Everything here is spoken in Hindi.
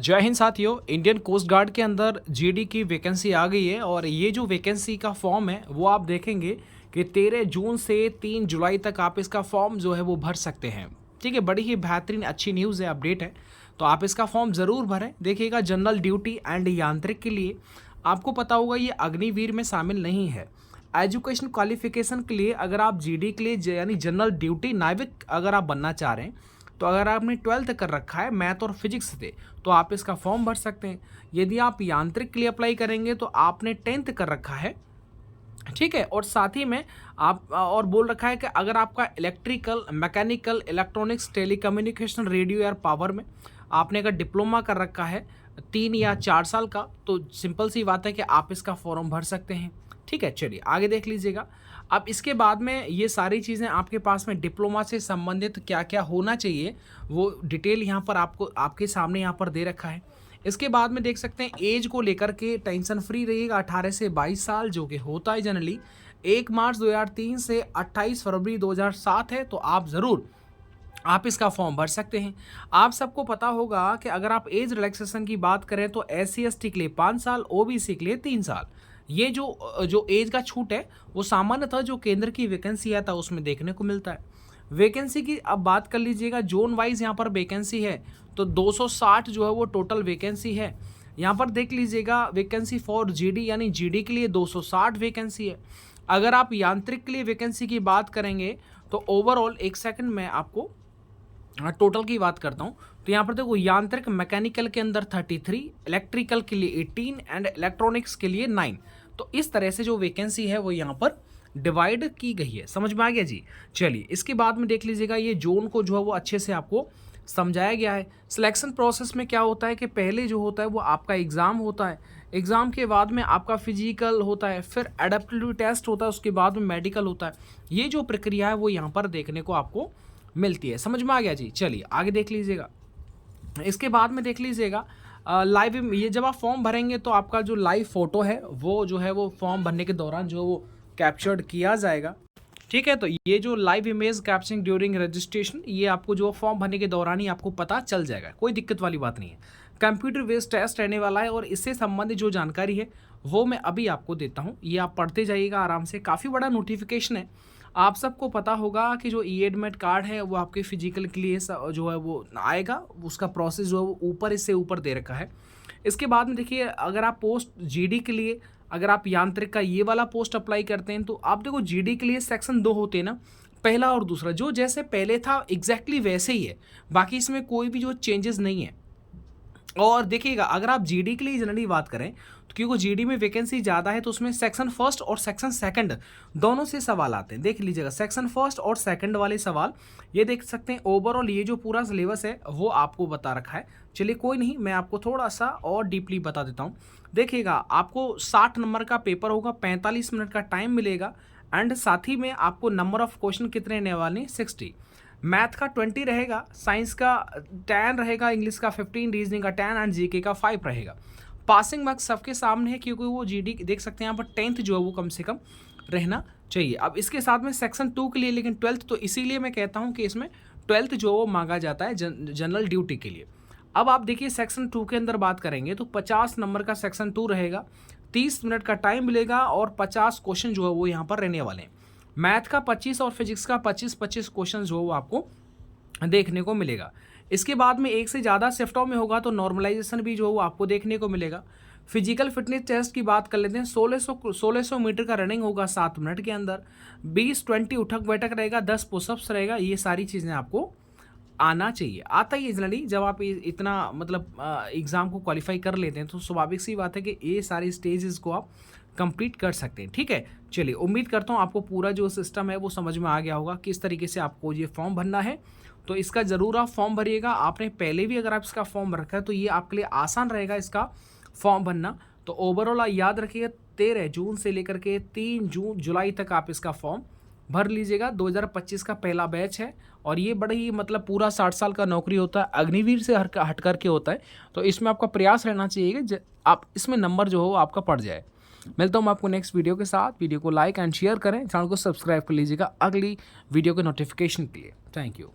जय हिंद साथियों। इंडियन कोस्ट गार्ड के अंदर जीडी की वैकेंसी आ गई है और ये जो वैकेंसी का फॉर्म है वो आप देखेंगे कि 13 जून से 3 जुलाई तक आप इसका फॉर्म जो है वो भर सकते हैं। ठीक है, बड़ी ही बेहतरीन अच्छी न्यूज़ है, अपडेट है, तो आप इसका फॉर्म ज़रूर भरें। देखिएगा, जनरल ड्यूटी एंड यांत्रिक के लिए आपको पता होगा ये अग्निवीर में शामिल नहीं है। एजुकेशन क्वालिफिकेशन के लिए अगर आप जीडी के लिए यानी जनरल ड्यूटी नाविक अगर आप बनना चाह रहे हैं, तो अगर आपने 12th कर रखा है मैथ और फिजिक्स से, तो आप इसका फॉर्म भर सकते हैं। यदि आप यांत्रिक के लिए अप्लाई करेंगे तो आपने 10th कर रखा है, ठीक है, और साथ ही में आप और बोल रखा है कि अगर आपका electrical, mechanical, electronics, telecommunication, radio या पावर में आपने अगर डिप्लोमा कर रखा है 3 या 4 साल का, तो सिंपल सी बात है कि आप इसका फॉर्म भर सकते हैं। ठीक है, चलिए आगे देख लीजिएगा। अब इसके बाद में ये सारी चीज़ें आपके पास में डिप्लोमा से संबंधित क्या क्या होना चाहिए वो डिटेल यहाँ पर आपको आपके सामने यहाँ पर दे रखा है। इसके बाद में देख सकते हैं एज को लेकर के टेंशन फ्री रहिएगा। 18 से 22 साल जो कि होता है जनरली 1 मार्च 2003 से 28 फरवरी 2007 है, तो आप ज़रूर आप इसका फॉर्म भर सकते हैं। आप सबको पता होगा कि अगर आप एज रिलैक्सेशन की बात करें तो SC/ST के लिए 5 साल, OBC के लिए 3 साल। ये जो एज का छूट है वो सामान्यतः जो केंद्र की वैकेंसी आता है उसमें देखने को मिलता है। वैकेंसी की अब बात कर लीजिएगा, जोन वाइज यहाँ पर वैकेंसी है तो 260 जो है वो टोटल वैकेंसी है। यहाँ पर देख लीजिएगा, वैकेंसी फॉर जीडी यानी जीडी के लिए 260 वैकेंसी है। अगर आप यांत्रिक के लिए वैकेंसी की बात करेंगे तो ओवरऑल, एक सेकंड में आपको टोटल की बात करता हूँ, तो यहाँ पर देखो यांत्रिक मैकेनिकल के अंदर 33, इलेक्ट्रिकल के लिए 18 एंड इलेक्ट्रॉनिक्स के लिए 9। तो इस तरह से जो वैकेंसी है वो यहाँ पर डिवाइड की गई है। समझ में आ गया जी। चलिए इसके बाद में देख लीजिएगा, ये जोन को जो है वो अच्छे से आपको समझाया गया है। सिलेक्शन प्रोसेस में क्या होता है कि पहले जो होता है वो आपका एग्ज़ाम होता है, एग्ज़ाम के बाद में आपका फिजिकल होता है, फिर एडेप्टिबिलिटी टेस्ट होता है, उसके बाद में मेडिकल होता है। ये जो प्रक्रिया है वो यहाँ पर देखने को आपको मिलती है। समझ में आ गया जी। चलिए आगे देख लीजिएगा। इसके बाद में देख लीजिएगा लाइव, ये जब आप फॉर्म भरेंगे तो आपका जो लाइव फोटो है वो जो है वो फॉर्म भरने के दौरान जो वो कैप्चर्ड किया जाएगा। ठीक है, तो ये जो live image capturing during registration, ये आपको जो फॉर्म भरने के दौरान ही आपको पता चल जाएगा, कोई दिक्कत वाली बात नहीं है। कंप्यूटर बेस्ड टेस्ट रहने वाला है और इससे संबंधित जो जानकारी है वो मैं अभी आपको देता हूँ, ये आप पढ़ते जाइएगा आराम से। काफ़ी बड़ा नोटिफिकेशन है। आप सबको पता होगा कि जो एडमिट कार्ड है वो आपके फिजिकल के लिए जो है वो आएगा, उसका प्रोसेस जो है वो ऊपर इससे ऊपर दे रखा है। इसके बाद में देखिए, अगर आप पोस्ट जीडी के लिए, अगर आप यांत्रिक का ये वाला पोस्ट अप्लाई करते हैं तो आप देखो जीडी के लिए सेक्शन 2 होते हैं ना, पहला और दूसरा, जो जैसे पहले था एग्जैक्टली वैसे ही है, बाकी इसमें कोई भी जो चेंजेस नहीं है। और देखिएगा, अगर आप जीडी के लिए जनरली बात करें तो क्योंकि जीडी में वैकेंसी ज़्यादा है तो उसमें सेक्शन फर्स्ट और सेक्शन सेकंड दोनों से सवाल आते हैं। देख लीजिएगा, सेक्शन फर्स्ट और सेकंड वाले सवाल ये देख सकते हैं। ओवरऑल ये जो पूरा सिलेबस है वो आपको बता रखा है। चलिए कोई नहीं, मैं आपको थोड़ा सा और डीपली बता देता हूँ। देखिएगा, आपको 60 नंबर का पेपर होगा, 45 मिनट का टाइम मिलेगा एंड साथ ही में आपको नंबर ऑफ क्वेश्चन कितने रहने वाले, 60। मैथ का 20 रहेगा, साइंस का 10 रहेगा, इंग्लिश का 15, रीजनिंग का 10 एंड जीके का 5 रहेगा। पासिंग मार्क्स सबके सामने है क्योंकि वो जीडी देख सकते हैं यहाँ पर 10th जो है वो कम से कम रहना चाहिए। अब इसके साथ में सेक्शन 2 के लिए लेकिन 12th, तो इसीलिए मैं कहता हूँ कि इसमें 12th जो वो मांगा जाता है जनरल ड्यूटी के लिए। अब आप देखिए सेक्शन 2 के अंदर बात करेंगे तो 50 नंबर का सेक्शन 2 रहेगा, 30 मिनट का टाइम मिलेगा और 50 क्वेश्चन जो है वो यहाँ पर रहने वाले हैं। मैथ का 25 और फिजिक्स का 25-25 क्वेश्चन जो वो आपको देखने को मिलेगा। इसके बाद में एक से ज़्यादा शिफ्टों में होगा तो नॉर्मलाइजेशन भी जो वो आपको देखने को मिलेगा। फिजिकल फिटनेस टेस्ट की बात कर लेते हैं, 1600 मीटर का रनिंग होगा 7 मिनट के अंदर, 20-20 उठक बैठक रहेगा, 10 पुशअप्स रहेगा। ये सारी चीज़ें आपको आना चाहिए, आता ही है जनरली। जब आप इतना मतलब एग्ज़ाम को क्वालिफाई कर लेते हैं तो स्वाभाविक सी बात है कि ये सारी स्टेजेस को आप कंप्लीट कर सकते हैं। ठीक है, चलिए उम्मीद करता हूँ आपको पूरा जो सिस्टम है वो समझ में आ गया होगा, किस तरीके से आपको ये फॉर्म भरना है। तो इसका ज़रूर आप फॉर्म भरिएगा। आपने पहले भी अगर आप इसका फॉर्म रखा है तो ये आपके लिए आसान रहेगा इसका फॉर्म भरना। तो ओवरऑल याद रखिएगा, 13 जून से लेकर के 3 जुलाई तक आप इसका फॉर्म भर लीजिएगा। 2025 का पहला बैच है और ये बड़ा ही मतलब पूरा 60 साल का नौकरी होता है, अग्निवीर से हट करके होता है। तो इसमें आपका प्रयास रहना चाहिए कि आप इसमें नंबर जो हो आपका पड़ जाए। मिलता हूँ मैं आपको नेक्स्ट वीडियो के साथ। वीडियो को लाइक एंड शेयर करें, चैनल को सब्सक्राइब कर लीजिएगा अगली वीडियो के नोटिफिकेशन के लिए। Thank you.